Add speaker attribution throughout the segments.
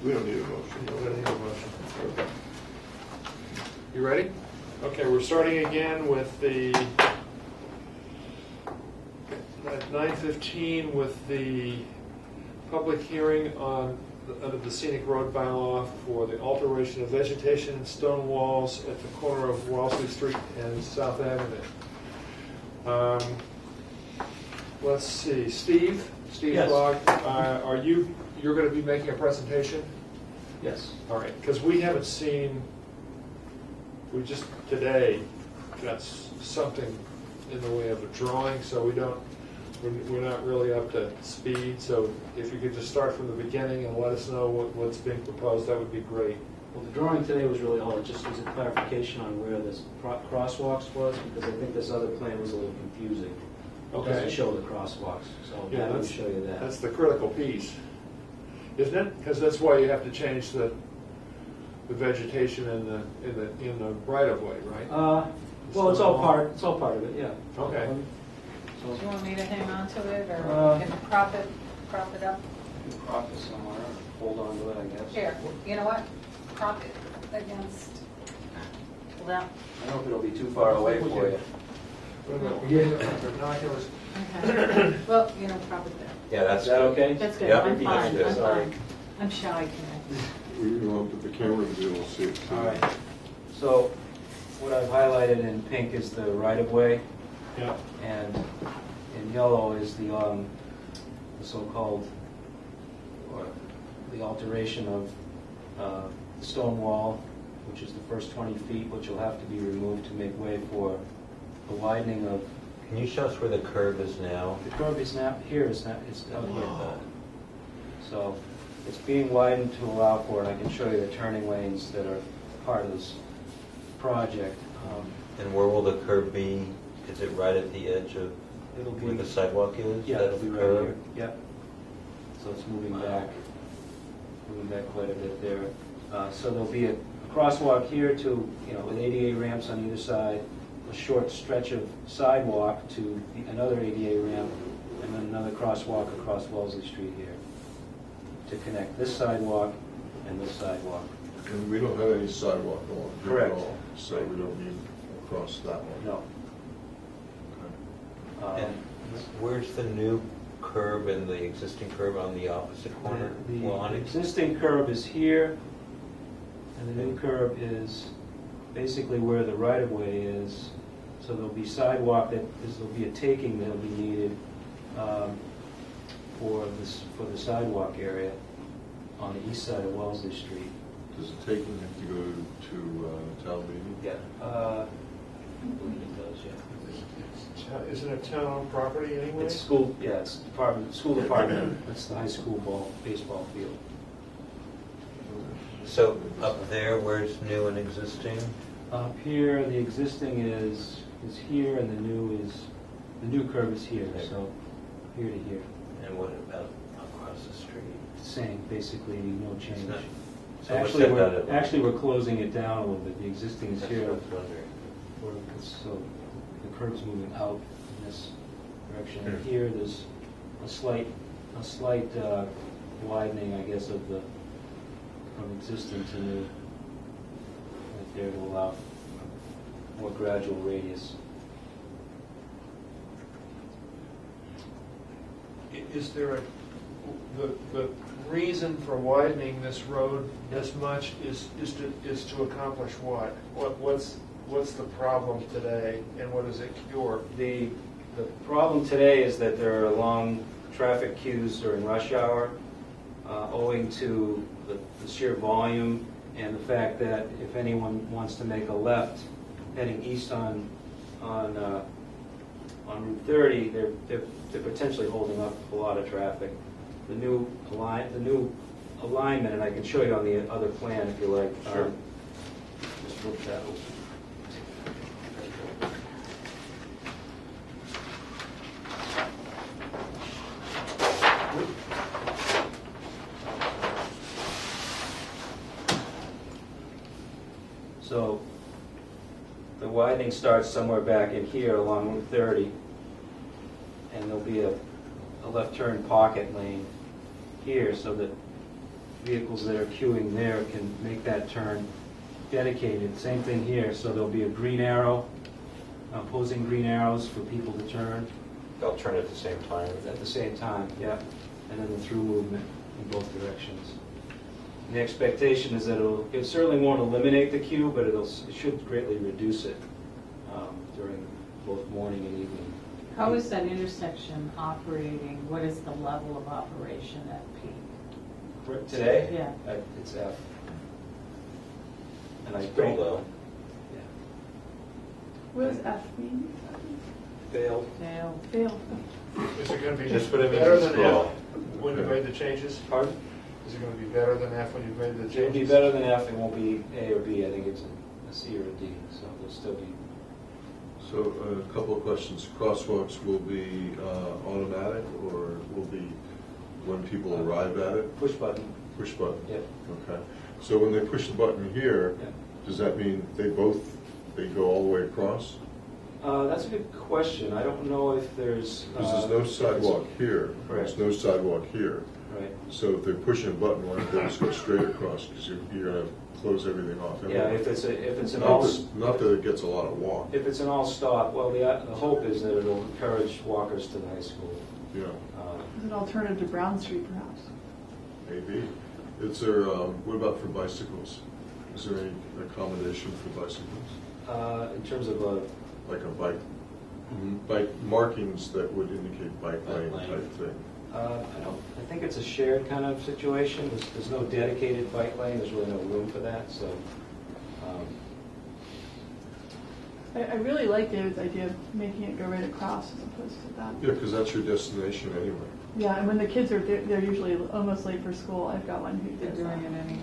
Speaker 1: We don't need a motion.
Speaker 2: We don't need a motion. Okay. You ready? Okay, we're starting again with the at 9:15 with the public hearing on under the scenic road bylaw for the alteration of vegetation and stone walls at the corner of Wellesley Street and South Avenue. Let's see, Steve
Speaker 3: Yes.
Speaker 2: Blogg, you're going to be making a presentation?
Speaker 3: Yes.
Speaker 2: All right, because we haven't seen, we just today got something in the way of a drawing, so we're not really up to speed. So if you could just start from the beginning and let us know what's being proposed, that would be great.
Speaker 3: Well, the drawing today was really all, it just was a clarification on where this crosswalks was, because I think this other plan was a little confusing. It doesn't show the crosswalks, so
Speaker 2: Yeah,
Speaker 3: I'm going to show you that.
Speaker 2: That's the critical piece, isn't it? Because that's why you have to change the vegetation in the right of way, right?
Speaker 3: Well, it's all part of it, yeah.
Speaker 2: Okay.
Speaker 3: So,
Speaker 4: Do you want me to hang on to it, or can prop it up?
Speaker 3: you can prop it somewhere, hold on to it, I guess.
Speaker 4: Here, you know what? Prop it against that.
Speaker 3: I don't know if it'll be too far away for you.
Speaker 2: Binoculars.
Speaker 4: Okay. Well, prop it there.
Speaker 5: Yeah, that's
Speaker 3: Is that okay?
Speaker 4: That's good.
Speaker 5: Yep.
Speaker 4: I'm fine.
Speaker 5: That's
Speaker 4: I'm
Speaker 5: good.
Speaker 4: fine. I'm shy today.
Speaker 1: We want to put the camera to be able to see it.
Speaker 3: All right. So what I've highlighted in pink is the right-of-way,
Speaker 2: Yeah.
Speaker 3: and in yellow is the so-called, or the alteration of the stone wall, which is the first 20 feet, which will have to be removed to make way for the widening of.
Speaker 5: Can you show us where the curve is now?
Speaker 3: The curve is now here. It's out here. So it's being widened to allow for it. I can show you the turning lanes that are part of this project.
Speaker 5: And where will the curve be? Is it right at the edge of
Speaker 3: It'll be
Speaker 5: where the sidewalk is?
Speaker 3: Yeah,
Speaker 5: That's
Speaker 3: it'll be
Speaker 5: the
Speaker 3: right
Speaker 5: curve?
Speaker 3: here. Yep. So it's moving back quite a bit there. So there'll be a crosswalk here to, with ADA ramps on either side, a short stretch of sidewalk to another ADA ramp, and then another crosswalk across Wellesley Street here to connect this sidewalk and this sidewalk.
Speaker 1: And we don't have any sidewalk along here at
Speaker 3: Correct.
Speaker 1: all, so we don't need to cross that one.
Speaker 3: No.
Speaker 5: And where's the new curve and the existing curve on the opposite corner?
Speaker 3: The existing curb is here, and the new curb is basically where the right-of-way is. So there'll be sidewalk there'll be a taking that'll be needed for the sidewalk area on the east side of Wellesley Street.
Speaker 1: Does the taking have to go to town meeting?
Speaker 3: Yeah. I believe it does, yeah.
Speaker 2: Isn't it town-owned property anyway?
Speaker 3: It's school department. It's the high school baseball field.
Speaker 5: So up there, where's new and existing?
Speaker 3: Up here, the existing is here, and the new curve is here, so here to here.
Speaker 5: And what about across the street?
Speaker 3: Same, basically, no
Speaker 5: It's
Speaker 3: change.
Speaker 5: not- So what's that about it?
Speaker 3: Actually, we're closing it down a little bit. The existing is
Speaker 5: That's
Speaker 3: here,
Speaker 5: what I was wondering.
Speaker 3: so the curve's moving out in this direction. And
Speaker 5: Hmm.
Speaker 3: here, there's a slight widening, I guess, of the from existing to new. Right there to allow more gradual radius.
Speaker 2: Is there the reason for widening this road this much is to accomplish what? What's the problem today, and what does it cure?
Speaker 3: The problem today is that there are long traffic queues during rush hour, owing to the sheer volume and the fact that if anyone wants to make a left heading east on Route 30, they're potentially holding up a lot of traffic. The new alignment, and I can show you on the other plan if you like.
Speaker 2: Sure.
Speaker 3: Just look that over. So the widening starts somewhere back in here along Route 30, and there'll be a left turn pocket lane here, so that vehicles that are queuing there can make that turn dedicated. Same thing here, so there'll be a green arrow, opposing green arrows for people to turn
Speaker 5: They'll turn at the same time.
Speaker 3: at the same time, yeah, and then the through movement in both directions. And the expectation is that it certainly won't eliminate the queue, but it should greatly reduce it during both morning and evening.
Speaker 6: How is that intersection operating? What is the level of operation at peak?
Speaker 3: For today?
Speaker 6: Yeah.
Speaker 3: It's F. And I
Speaker 5: Pretty
Speaker 3: don't
Speaker 5: low.
Speaker 3: Yeah.
Speaker 7: What does F mean?
Speaker 3: Failed.
Speaker 6: Fail.
Speaker 7: Fail.
Speaker 2: Is it going to be
Speaker 1: Just put it in
Speaker 2: better
Speaker 1: the
Speaker 2: than
Speaker 1: scroll.
Speaker 2: F when you made the changes?
Speaker 3: Pardon?
Speaker 2: Is it going to be better than F when you've made the changes?
Speaker 3: It'll be better than F, it won't be A or B, I think it's a C or a D, so it'll still be.
Speaker 1: So a couple of questions. Crosswalks will be automatic, or will be when people arrive at it?
Speaker 3: Push button.
Speaker 1: Push button?
Speaker 3: Yep.
Speaker 1: Okay. So when they push the button here,
Speaker 3: Yep.
Speaker 1: does that mean they go all the way across?
Speaker 3: That's a good question. I don't know if there's.
Speaker 1: Because there's no sidewalk here. There's no sidewalk here.
Speaker 3: Right.
Speaker 1: So if they're pushing a button, why don't they just go straight across? Because you're going to close everything off.
Speaker 3: Yeah,
Speaker 1: anyway.
Speaker 3: if it's an all.
Speaker 1: Not that it gets a lot of walk.
Speaker 3: If it's an all-stop, well, the hope is that it'll encourage walkers to the high school.
Speaker 1: Yeah,
Speaker 7: As an alternative to Brown Street, perhaps.
Speaker 1: maybe. Is there, what about for bicycles? Is there any accommodation for bicycles?
Speaker 3: In terms of a,
Speaker 1: Like a bike markings that would indicate bike lane type thing?
Speaker 3: I think it's a shared kind of situation. There's no dedicated bike lane, there's really no room for that, so.
Speaker 7: I really like David's idea of making it go right across as opposed to that.
Speaker 1: Yeah, because that's your destination anyway.
Speaker 7: Yeah, and when the kids are, they're usually almost late for school. I've got one who
Speaker 6: They're
Speaker 7: does
Speaker 6: doing
Speaker 7: that.
Speaker 6: it anyhow.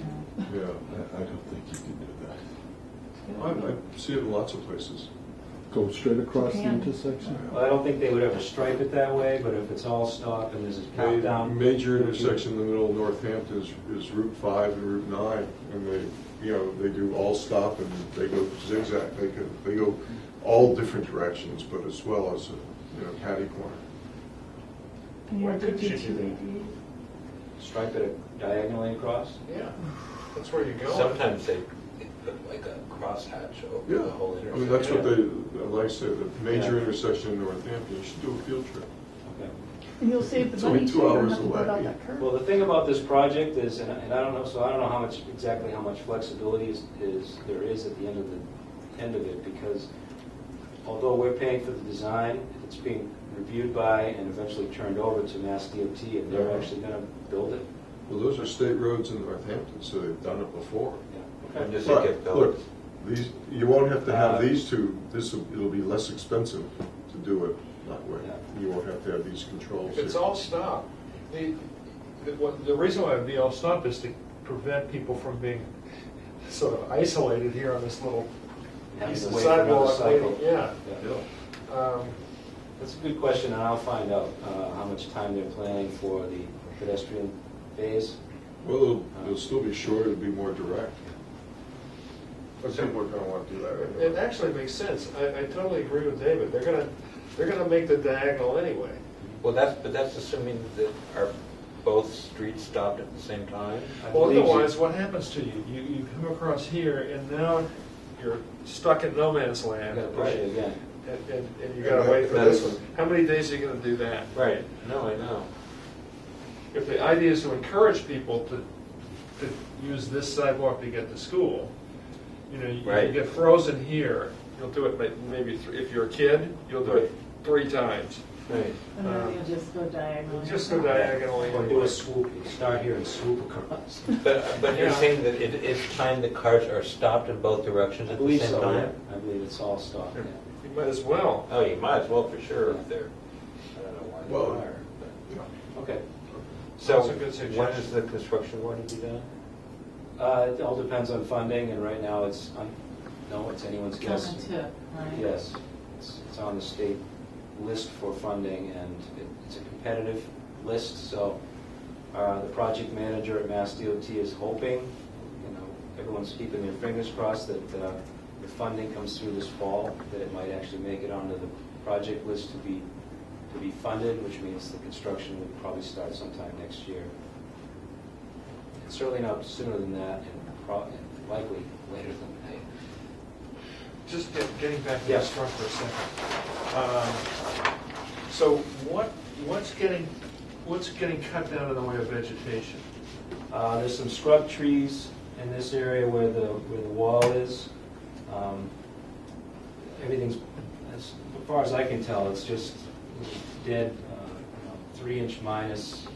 Speaker 1: Yeah.
Speaker 8: I don't think you can do that.
Speaker 1: I see it in lots of places.
Speaker 8: Go straight across the
Speaker 7: Japan.
Speaker 8: intersection?
Speaker 3: Well, I don't think they would ever stripe it that way, but if it's all stop and there's a countdown.
Speaker 1: Major intersection in the middle of Northampton is Route 5 and Route 9, and they do all stop and they go zigzag. They go all different directions, but as well as a catty corner.
Speaker 7: And you
Speaker 2: Why
Speaker 7: have to
Speaker 2: couldn't
Speaker 7: do
Speaker 2: you do that?
Speaker 7: 288.
Speaker 3: Stripe it diagonally across?
Speaker 2: Yeah, that's where you're going.
Speaker 5: Sometimes they put like a crosshatch over the whole
Speaker 1: I
Speaker 5: intersection.
Speaker 1: mean, that's what like I said, the major intersection in Northampton, you should do a field trip.
Speaker 3: Okay.
Speaker 7: And you'll save the
Speaker 1: It's
Speaker 7: money
Speaker 1: only
Speaker 7: too.
Speaker 1: 2
Speaker 7: You don't
Speaker 1: hours
Speaker 7: have to worry about
Speaker 1: away.
Speaker 7: that curve.
Speaker 3: Well, the thing about this project is, and I don't know, so I don't know how much, exactly how much flexibility there is at the end of it, because although we're paying for the design, it's being reviewed by and eventually turned over to Mass DOT, and they're actually gonna build it.
Speaker 1: Well, those are state roads in Northampton, so they've done it before.
Speaker 3: Yeah.
Speaker 5: When
Speaker 3: Okay.
Speaker 5: does it get built?
Speaker 1: Look, you won't have to have
Speaker 3: Uh,
Speaker 1: these two, it'll be less expensive to do it that way.
Speaker 3: Yeah.
Speaker 1: You won't have to have these controls.
Speaker 2: If it's
Speaker 1: here.
Speaker 2: all stop, the reason why it'd be all stop is to prevent people from being sort of isolated here on this little
Speaker 3: Having
Speaker 2: piece
Speaker 3: to
Speaker 2: of
Speaker 3: wait for another
Speaker 2: sidewalk.
Speaker 3: cycle.
Speaker 2: waiting- Yeah.
Speaker 1: Yeah.
Speaker 3: That's a good question, and I'll find out how much time they're planning for the pedestrian phase.
Speaker 1: Well, it'll still be short, it'll be more direct. I think we're gonna want to do that
Speaker 2: It
Speaker 1: anyway.
Speaker 2: actually makes sense. I totally agree with David. They're gonna make the diagonal anyway.
Speaker 5: Well, that's assuming that are both streets stopped at the same time?
Speaker 3: I
Speaker 2: Well,
Speaker 3: believe
Speaker 2: otherwise, what happens to you? You come across here, and now you're stuck in no man's
Speaker 3: You
Speaker 2: land.
Speaker 3: gotta push it again.
Speaker 2: And you gotta wait for this one. How many days are you gonna do that?
Speaker 5: Right. No, I know.
Speaker 2: If the idea is to encourage people to use this sidewalk to get to school, you
Speaker 5: Right.
Speaker 2: get frozen here, you'll do it maybe, if you're a kid, you'll do it 3 times.
Speaker 5: Right.
Speaker 6: And then you just go diagonally.
Speaker 2: Just go diagonally.
Speaker 3: Or do a swoop, you start here and swoop across.
Speaker 5: But you're
Speaker 2: Yeah.
Speaker 5: saying that it is time the cars are stopped in both directions
Speaker 3: I
Speaker 5: at the
Speaker 3: believe
Speaker 5: same
Speaker 3: so,
Speaker 5: time?
Speaker 3: yeah. I believe it's all stopped, yeah.
Speaker 2: You might as well.
Speaker 5: Oh, you might as well for sure if they're, I don't know why
Speaker 1: Well,
Speaker 5: they are.
Speaker 3: Okay.
Speaker 5: So
Speaker 2: That's a good suggestion.
Speaker 5: when is the construction going to be done?
Speaker 3: It all depends on funding, and right now it's anyone's guess.
Speaker 6: Doesn't tip, right?
Speaker 3: Yes, it's on the state list for funding, and it's a competitive list, so the project manager at Mass DOT is hoping, everyone's keeping their fingers crossed that the funding comes through this fall, that it might actually make it onto the project list to be funded, which means the construction would probably start sometime next year. certainly not sooner than that, and likely later than May.
Speaker 2: Just getting back to
Speaker 3: Yeah.
Speaker 2: the struct for a second. So what's getting cut down in the way of vegetation?
Speaker 3: There's some scrub trees in this area where the wall is. Everything's, as far as I can tell, it's just dead, 3-inch minus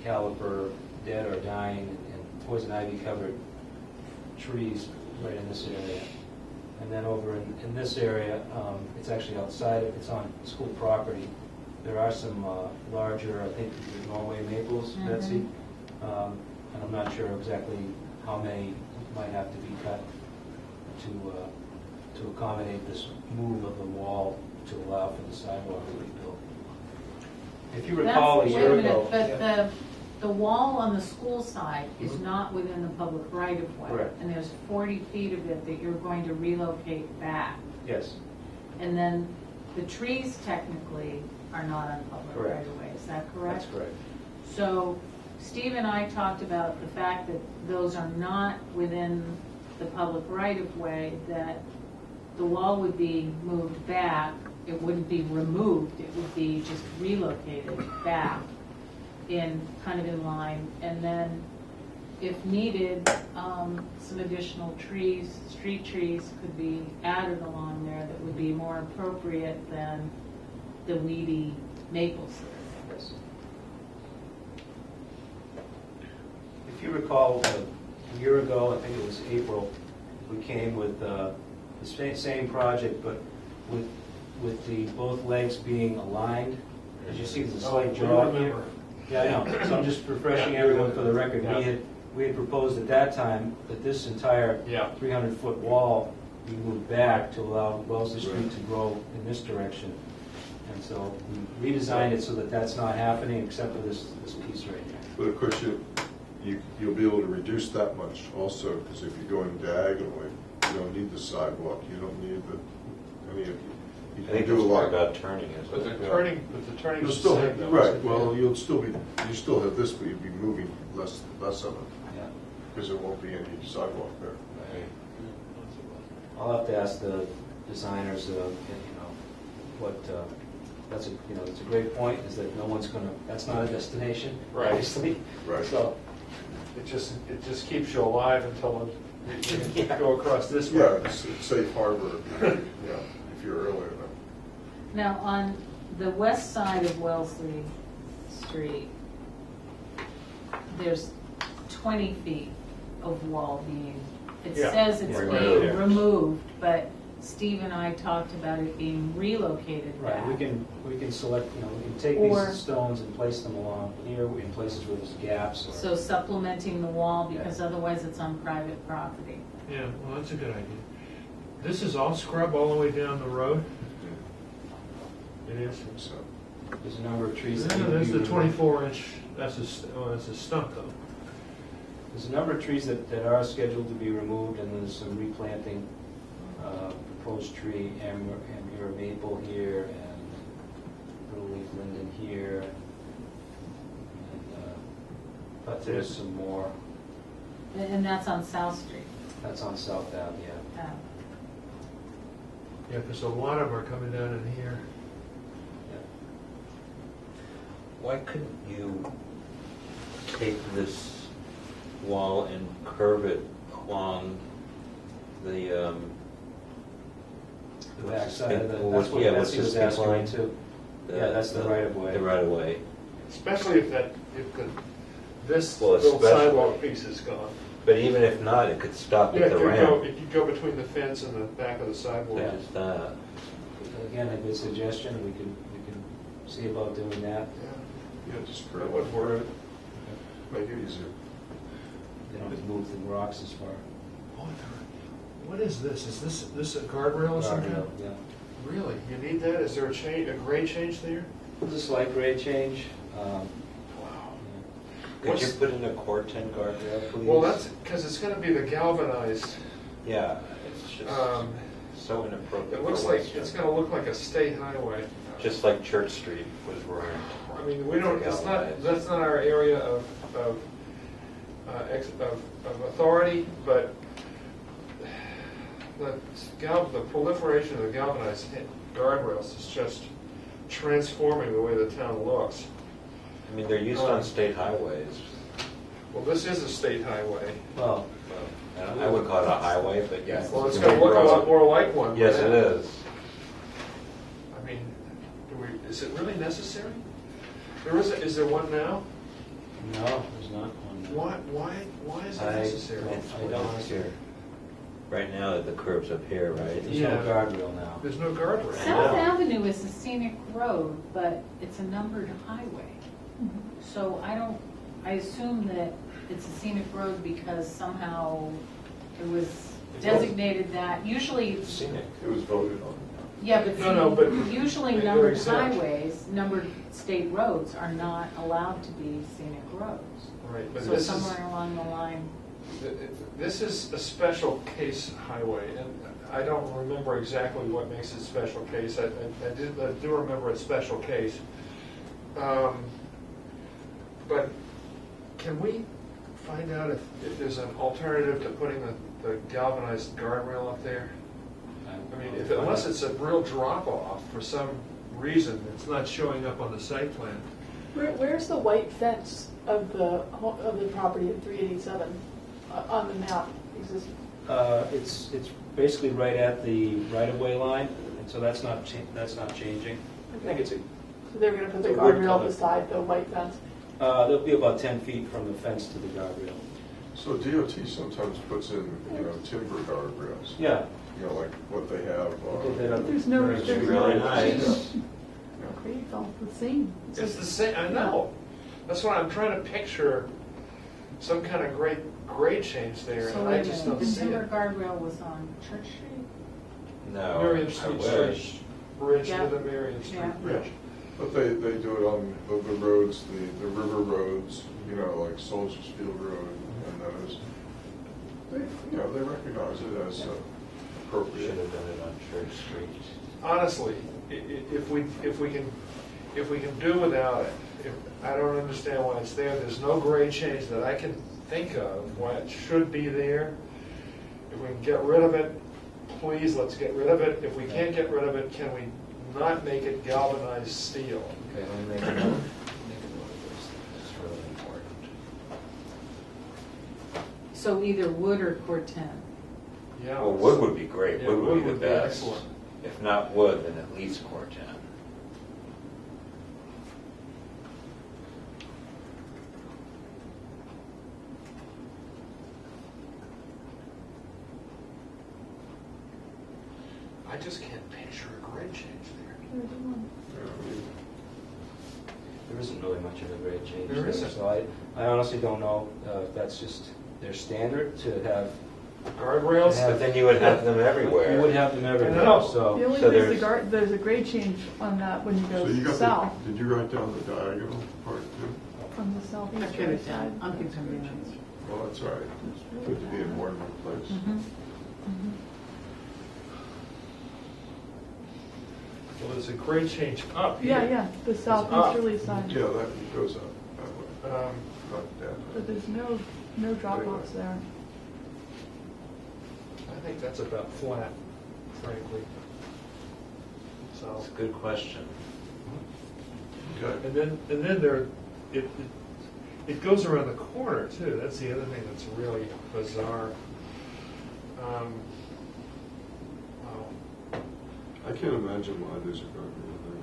Speaker 3: caliber, dead or dying, and poison ivy covered trees right in this area. And then over in this area, it's actually outside, it's on school property. There are some larger, I think, Norway maples, Betsy. And I'm not sure exactly how many might have to be cut to accommodate this move of the wall to allow for the sidewalk to be built. If you recall, a
Speaker 6: Wait
Speaker 3: year
Speaker 6: a minute,
Speaker 3: ago.
Speaker 6: but the wall on the school side is not within the public right-of-way.
Speaker 3: Correct.
Speaker 6: And there's 40 feet of it that you're going to relocate back.
Speaker 3: Yes,
Speaker 6: And then the trees technically are not on public
Speaker 3: Correct.
Speaker 6: right-of-way, is that correct?
Speaker 3: that's correct.
Speaker 6: So Steve and I talked about the fact that those are not within the public right-of-way, that the wall would be moved back. It wouldn't be removed, it would be just relocated back in, kind of in line. And then if needed, some additional trees, street trees could be added along there that would be more appropriate than the weedy maples.
Speaker 3: Yes. If you recall, a year ago, I think it was April, we came with the same project, but with the both legs being aligned. As you see, there's a slight jog here. Yeah, I know. So I'm just refreshing everyone for the record.
Speaker 2: Yeah.
Speaker 3: We had proposed at that time that this entire
Speaker 2: Yeah.
Speaker 3: 300-foot wall be moved back to allow Wellesley Street to grow in this direction. And so we redesigned it so that that's not happening except for this piece right here.
Speaker 1: But of course, you'll be able to reduce that much also, because if you're going diagonally, you don't need the sidewalk, you don't need you
Speaker 5: I
Speaker 1: can
Speaker 5: think
Speaker 1: do a
Speaker 5: it's more
Speaker 1: lot.
Speaker 5: about turning,
Speaker 2: But
Speaker 5: isn't
Speaker 2: the
Speaker 5: it?
Speaker 2: turning
Speaker 1: You'll
Speaker 2: is
Speaker 1: still
Speaker 2: the
Speaker 1: have,
Speaker 2: same though.
Speaker 1: right,
Speaker 2: isn't it?
Speaker 1: well, you still have this, but you'll be moving less of it,
Speaker 3: Yeah.
Speaker 1: because there won't be any sidewalk there.
Speaker 3: I'll have to ask the designers, what, that's a great point, is that no one's gonna, that's not a destination,
Speaker 2: Right.
Speaker 3: obviously.
Speaker 1: Right.
Speaker 2: So it just keeps you alive until you go across this way.
Speaker 1: Yeah, it's safe harbor, yeah, if you're earlier enough.
Speaker 6: Now, on the west side of Wellesley Street, there's 20 feet of wall being, it
Speaker 2: Yeah.
Speaker 6: says it's
Speaker 3: Yeah,
Speaker 2: right
Speaker 6: being
Speaker 2: there.
Speaker 6: removed, but Steve and I talked about it being relocated back.
Speaker 3: Right, we can select, we can take
Speaker 6: Or-
Speaker 3: these stones and place them along here in places where there's gaps or.
Speaker 6: So supplementing the wall, because otherwise it's on private property.
Speaker 2: Yeah, well, that's a good idea. This is all scrub all the way down the road? It is?
Speaker 1: So,
Speaker 3: There's a number of trees. that
Speaker 2: Yeah,
Speaker 3: need to
Speaker 2: there's
Speaker 3: be
Speaker 2: the
Speaker 3: removed.
Speaker 2: 24-inch, that's a stump though.
Speaker 3: There's a number of trees that are scheduled to be removed, and there's some replanting, proposed tree, Amur maple here, and little leaf linden here. But there's some more,
Speaker 6: And that's on South Street.
Speaker 3: that's on South Ave, yeah.
Speaker 2: Yeah, because a lot of them are coming down in here.
Speaker 5: Why couldn't you take this wall and curve it along the,
Speaker 3: The back side of the,
Speaker 5: What's-
Speaker 3: that's what
Speaker 5: yeah, what's
Speaker 3: Betsy
Speaker 5: the
Speaker 3: was
Speaker 5: skip
Speaker 3: asking me
Speaker 5: line?
Speaker 3: too. Yeah, that's the right of way.
Speaker 5: The right of way.
Speaker 2: Especially if this
Speaker 5: Well,
Speaker 2: little
Speaker 5: especially-
Speaker 2: sidewalk piece is gone.
Speaker 5: But even if not, it could stop
Speaker 2: Yeah,
Speaker 5: at the ramp.
Speaker 2: if you go between the fence and the back of the sidewalk.
Speaker 3: Yeah.
Speaker 5: Just,
Speaker 3: Again, a good suggestion, we can see about doing that.
Speaker 1: yeah, just
Speaker 2: That
Speaker 1: curve
Speaker 2: would
Speaker 1: it,
Speaker 2: work.
Speaker 1: make it easier.
Speaker 3: They don't have to move the rocks as far.
Speaker 2: What is this? Is this a guardrail or something?
Speaker 3: Yeah.
Speaker 2: Really? You need that? Is there a grade change there?
Speaker 3: There's a slight grade change.
Speaker 2: Wow.
Speaker 5: could you put in a Core-10 guardrail, please?
Speaker 2: Well, that's, because it's gonna be the galvanized,
Speaker 5: Yeah, it's just so inappropriate.
Speaker 2: it looks
Speaker 5: for
Speaker 2: like,
Speaker 5: Western.
Speaker 2: it's gonna look like a state highway.
Speaker 5: Just like Church Street was ruined.
Speaker 2: I mean, we don't, that's not our area of authority, but the proliferation of the galvanized guardrails is just transforming the way the town looks.
Speaker 5: I mean, they're used on state highways.
Speaker 2: Well, this is a state highway.
Speaker 3: Well,
Speaker 5: I would call it a highway, but yes.
Speaker 2: Well, it's going to look a lot more like one.
Speaker 5: Yes, it is.
Speaker 2: I mean, is it really necessary? Is there one now?
Speaker 3: no, there's not one.
Speaker 2: Why is it
Speaker 3: I
Speaker 2: necessary?
Speaker 3: don't
Speaker 5: Here. Right now, the curb's up here, right?
Speaker 3: There's
Speaker 2: Yeah.
Speaker 3: no guardrail now.
Speaker 2: There's no guardrail.
Speaker 6: South
Speaker 5: know.
Speaker 6: Avenue is a scenic road, but it's a numbered highway. So I assume that it's a scenic road because somehow it was designated that. Usually,
Speaker 5: Scenic.
Speaker 1: It was voted on.
Speaker 6: yeah, but
Speaker 2: No, but
Speaker 6: usually
Speaker 2: they're
Speaker 6: numbered
Speaker 2: exempt.
Speaker 6: highways, numbered state roads are not allowed to be scenic roads.
Speaker 2: Right, but
Speaker 6: So
Speaker 2: this is,
Speaker 6: somewhere along the line,
Speaker 2: this is a special case highway, and I don't remember exactly what makes it special case. I do remember it's special case. But can we find out if there's an alternative to putting the galvanized guardrail up there? I mean, unless it's a real drop-off for some reason, it's not showing up on the site plan.
Speaker 7: Where's the white fence of the property at 387 on the map existing?
Speaker 3: It's basically right at the right-of-way line, and so that's not changing. I think it's
Speaker 7: So they're going to put the
Speaker 3: It's a wood
Speaker 7: guardrail
Speaker 3: color.
Speaker 7: beside the white fence?
Speaker 3: there'll be about 10 feet from the fence to the guardrail.
Speaker 1: So DOT sometimes puts in, timber guardrails,
Speaker 3: Yeah.
Speaker 1: like what they have.
Speaker 3: They did that up
Speaker 7: There's no,
Speaker 3: Very
Speaker 7: there's
Speaker 5: really
Speaker 7: no.
Speaker 5: nice.
Speaker 7: Great, it's all the same.
Speaker 2: It's the same, I know. That's why I'm trying to picture some kind of great grade change there,
Speaker 6: so
Speaker 2: and I
Speaker 6: wait a
Speaker 2: just
Speaker 6: minute,
Speaker 2: don't
Speaker 6: the
Speaker 2: see
Speaker 6: timber
Speaker 2: it.
Speaker 6: guardrail was on Church Street?
Speaker 5: No,
Speaker 2: Marion
Speaker 5: I
Speaker 2: Street
Speaker 5: wish.
Speaker 2: Bridge
Speaker 6: Yeah.
Speaker 2: to the Marion Street
Speaker 6: Yeah.
Speaker 2: Bridge.
Speaker 1: But they do it on the roads, the river roads, like Soldiers Field Road and those. They recognize it as
Speaker 5: Should
Speaker 1: appropriate.
Speaker 5: have done it on Church Street.
Speaker 2: Honestly, if we can do without it, I don't understand why it's there. There's no grade change that I can think of why it should be there. If we can get rid of it, please, let's get rid of it. If we can't get rid of it, can we not make it galvanized steel?
Speaker 3: Okay, let me make a note. Make a note of this. It's really important.
Speaker 6: So either wood or Corten.
Speaker 2: Yeah.
Speaker 5: Well, wood would be great.
Speaker 2: Yeah,
Speaker 5: Wood would be the best.
Speaker 2: excellent.
Speaker 5: If not wood, then at least Corten.
Speaker 2: I just can't picture a grade change there.
Speaker 3: There isn't really much of a grade change
Speaker 2: There
Speaker 3: there,
Speaker 2: isn't.
Speaker 3: so I honestly don't know if that's just their standard to have.
Speaker 2: Guardrails?
Speaker 3: Yeah,
Speaker 5: But then you would have them everywhere.
Speaker 3: You would have them everywhere,
Speaker 2: know.
Speaker 7: The
Speaker 3: so.
Speaker 7: only
Speaker 5: So
Speaker 7: place there's a grade change on that when you
Speaker 1: So you
Speaker 7: go
Speaker 1: got
Speaker 7: south,
Speaker 1: did you write down the diagonal part too?
Speaker 7: from the southeastern side.
Speaker 6: I'll give them
Speaker 1: Well, that's all right.
Speaker 7: It's really
Speaker 1: Good to be in more than one place.
Speaker 2: Well, there's a grade change up here.
Speaker 7: Yeah, the southeasterly side.
Speaker 1: Yeah, that goes up that way, not down.
Speaker 7: But there's no drop-offs there.
Speaker 2: I think that's about flat, frankly. So,
Speaker 5: That's a good question.
Speaker 1: Okay.
Speaker 2: and then there, it goes around the corner too. That's the other thing that's really bizarre. Wow.
Speaker 1: I can't imagine why there's a guardrail there.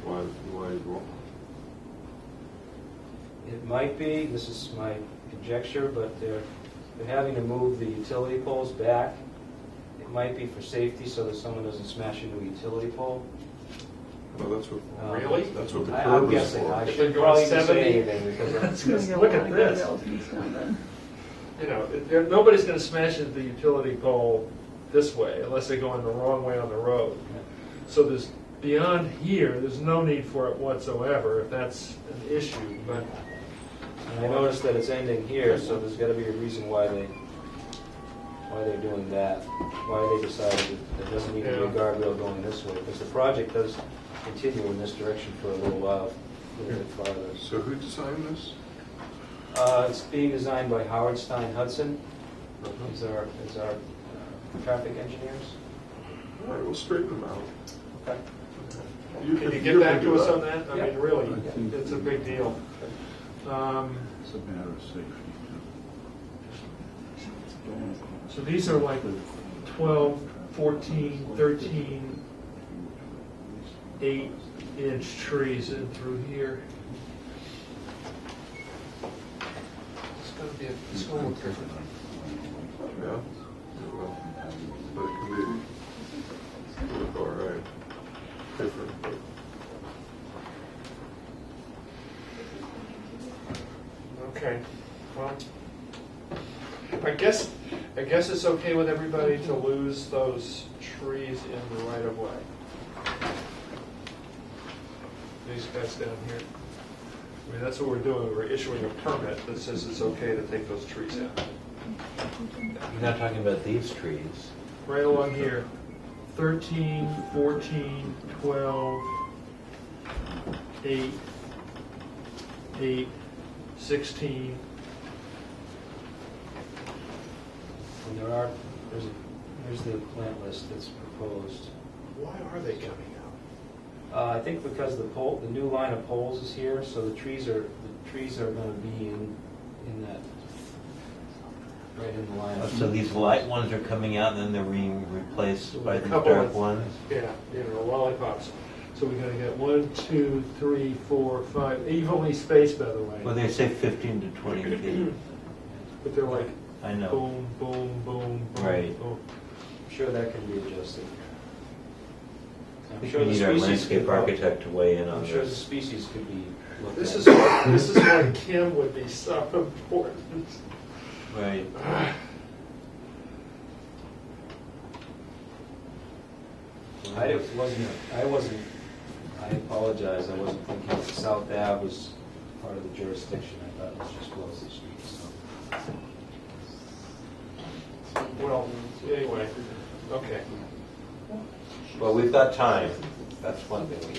Speaker 1: Why you won't?
Speaker 3: It might be, this is my conjecture, but they're having to move the utility poles back. It might be for safety, so that someone doesn't smash into a utility pole.
Speaker 1: No, that's what.
Speaker 2: Really?
Speaker 1: That's what the
Speaker 3: I'm
Speaker 1: curb is
Speaker 3: guessing,
Speaker 1: for.
Speaker 3: I
Speaker 2: If
Speaker 3: should
Speaker 2: they're going
Speaker 3: probably even
Speaker 2: 70,
Speaker 3: say anything, because
Speaker 2: Let's
Speaker 7: Gonna
Speaker 2: just
Speaker 7: get a
Speaker 2: look
Speaker 7: lot
Speaker 2: at
Speaker 7: of
Speaker 2: this.
Speaker 7: guardrails and stuff then.
Speaker 2: Nobody's going to smash into the utility pole this way unless they're going the wrong way on the road. So there's, beyond here, there's no need for it whatsoever if that's an issue, but
Speaker 3: And I noticed that it's ending here, so there's got to be a reason why they're doing that, why they decided that there doesn't need to be a
Speaker 2: Yeah.
Speaker 3: guardrail going this way, because the project does continue in this direction for a little while, a little bit farther.
Speaker 1: So who designed this?
Speaker 3: It's being designed by Howard Stein Hudson, is our traffic engineers.
Speaker 1: All right, we'll straighten them out.
Speaker 3: Okay.
Speaker 2: Can you get back to us on that? I
Speaker 3: Yeah.
Speaker 2: mean, really,
Speaker 8: I think-
Speaker 2: it's a big deal.
Speaker 8: It's a matter of safety.
Speaker 2: So these are like 12, 14, 13, 8-inch trees in through here. It's going to look different.
Speaker 1: Yeah. Well, but it can look all right. Different, but.
Speaker 2: Okay, well, I guess it's okay with everybody to lose those trees in the right of way. These guys down here. I mean, that's what we're doing. We're issuing a permit that says it's okay to take those trees out.
Speaker 5: You're not talking about these trees.
Speaker 2: Right along here, 13, 14, 12, 8, 8, 16.
Speaker 3: And there's the plant list that's proposed.
Speaker 2: Why are they coming out?
Speaker 3: I think because the new line of poles is here, so the trees are going to be in that, right in the line.
Speaker 5: So these light ones are coming out and then they're being replaced by the
Speaker 2: Couple
Speaker 5: dark
Speaker 2: of-
Speaker 5: ones?
Speaker 2: Yeah, lollipops. So we're gonna get 1, 2, 3, 4, 5, evenly spaced, by the way.
Speaker 5: Well, they say 15 to 20 feet.
Speaker 2: But they're like
Speaker 5: I know.
Speaker 2: boom, boom, boom, boom,
Speaker 5: Right.
Speaker 2: boom.
Speaker 3: I'm sure that can be adjusted.
Speaker 5: I
Speaker 3: I'm
Speaker 5: think
Speaker 3: sure
Speaker 5: we
Speaker 3: the
Speaker 5: need our
Speaker 3: species
Speaker 5: landscape
Speaker 3: could-
Speaker 5: architect to weigh in on
Speaker 3: I'm sure the
Speaker 5: this.
Speaker 3: species could be looked
Speaker 2: This
Speaker 3: at.
Speaker 2: is why Kim would be so important.
Speaker 5: Right.
Speaker 3: I apologize, I wasn't thinking that South Ave was part of the jurisdiction, I thought it was just Wellesley Street, so.
Speaker 2: Well, anyway, okay.
Speaker 5: Well, we've got time. That's one thing we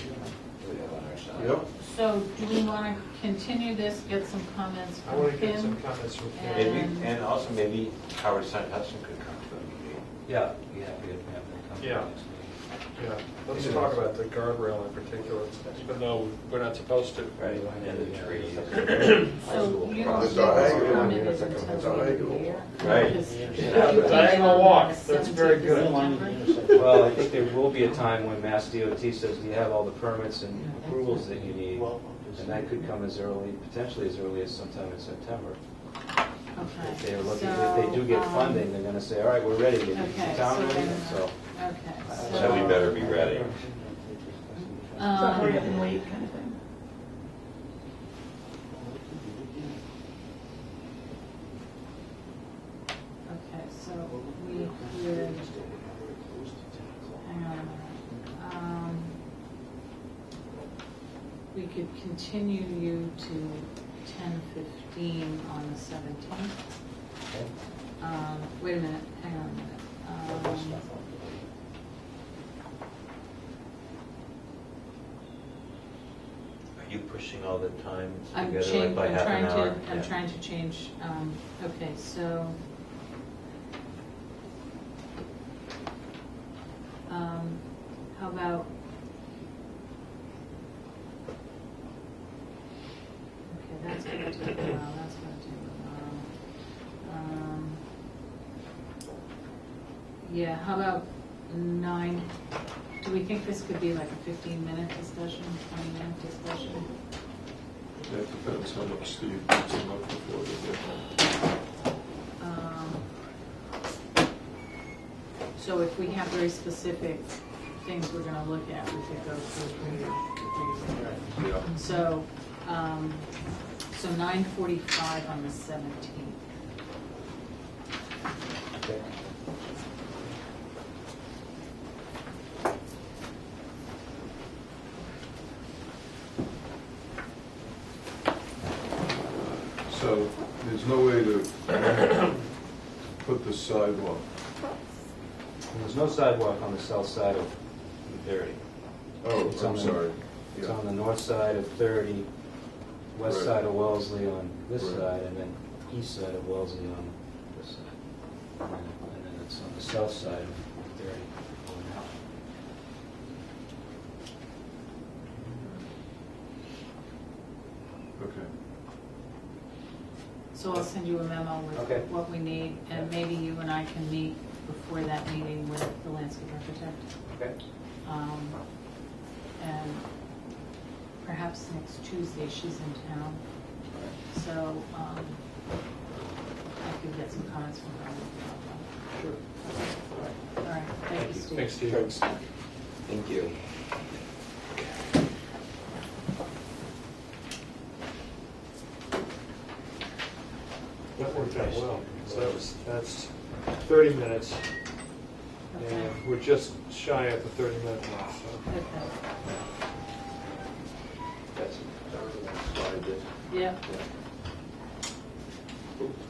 Speaker 5: have on our side.
Speaker 1: Yep.
Speaker 6: So do we want to continue this, get some comments
Speaker 2: I want
Speaker 6: from
Speaker 2: to get some
Speaker 6: Kim?
Speaker 2: comments from Kim.
Speaker 5: Maybe, and also maybe Howard Stein Hudson could come to a meeting.
Speaker 3: Yeah, be happy to have them come.
Speaker 2: Yeah.
Speaker 3: next meeting.
Speaker 2: Yeah, let's talk about the guardrail in particular, even though we're not supposed to.
Speaker 5: Right, and the trees.
Speaker 6: So you don't
Speaker 1: The
Speaker 6: think this
Speaker 1: diagonal,
Speaker 6: permit
Speaker 1: it's
Speaker 6: is
Speaker 1: like a
Speaker 6: until the end of the
Speaker 1: diagonal.
Speaker 6: year?
Speaker 5: Right.
Speaker 6: Because
Speaker 2: Yeah, the
Speaker 6: you
Speaker 2: diagonal
Speaker 6: on
Speaker 2: walk,
Speaker 6: the
Speaker 2: that's very
Speaker 6: 17th
Speaker 2: good.
Speaker 6: of September?
Speaker 3: Well, I think there will be a time when Mass DOT says you have all the permits and approvals that you need, and that could come potentially as early as sometime in September.
Speaker 6: Okay.
Speaker 3: If they're looking, if they do get funding, they're gonna say, all right, we're ready, is
Speaker 6: Okay,
Speaker 3: the town
Speaker 6: so
Speaker 3: ready?
Speaker 6: then-
Speaker 3: So,
Speaker 6: Okay.
Speaker 5: So we better be ready.
Speaker 7: So hurry up and
Speaker 6: Um,
Speaker 7: wait kind of thing.
Speaker 6: Okay, so we could, hang on a minute. We could continue you to 10:15 on the 17th. Wait a minute, hang on a minute.
Speaker 5: Are you pushing all the times
Speaker 6: I'm
Speaker 5: together like by half an hour?
Speaker 6: I'm
Speaker 5: Yeah.
Speaker 6: trying to change, okay, so, how about, okay, that's gonna take a while, that's gonna take a while. Yeah, how about 9, do we think this could be like a 15-minute discussion, 20-minute discussion?
Speaker 1: That depends how much Steve puts them up before they get home.
Speaker 6: So if we have very specific things we're gonna look at, we could go through.
Speaker 1: Yeah.
Speaker 6: So, 9:45 on the 17th.
Speaker 3: okay.
Speaker 1: So there's no way to put the sidewalk.
Speaker 3: And there's no sidewalk on the south side of 30.
Speaker 1: Oh,
Speaker 3: It's
Speaker 1: I'm
Speaker 3: on the-
Speaker 1: sorry.
Speaker 3: It's
Speaker 1: Yeah.
Speaker 3: on the north side of 30, west
Speaker 1: Right.
Speaker 3: side of Wellesley on this
Speaker 1: Right.
Speaker 3: side, and then east side of Wellesley on this side. And then it's on the south side of 30 going out.
Speaker 1: Okay.
Speaker 6: So I'll send you a memo
Speaker 3: Okay.
Speaker 6: with what we need, and maybe you and I can meet before that meeting with the landscape architect.
Speaker 3: Okay.
Speaker 6: And perhaps next Tuesday, she's in town, so I could get some comments from her.
Speaker 3: Sure.
Speaker 6: All right, thank you, Steve.
Speaker 2: Thanks, Steve.
Speaker 5: Thank you.
Speaker 2: That worked out well. So that's 30 minutes,
Speaker 6: Okay.
Speaker 2: and we're just shy of the 30-minute mark, so.
Speaker 6: Okay.
Speaker 5: That's the next slide.
Speaker 6: Yeah.
Speaker 5: Oops.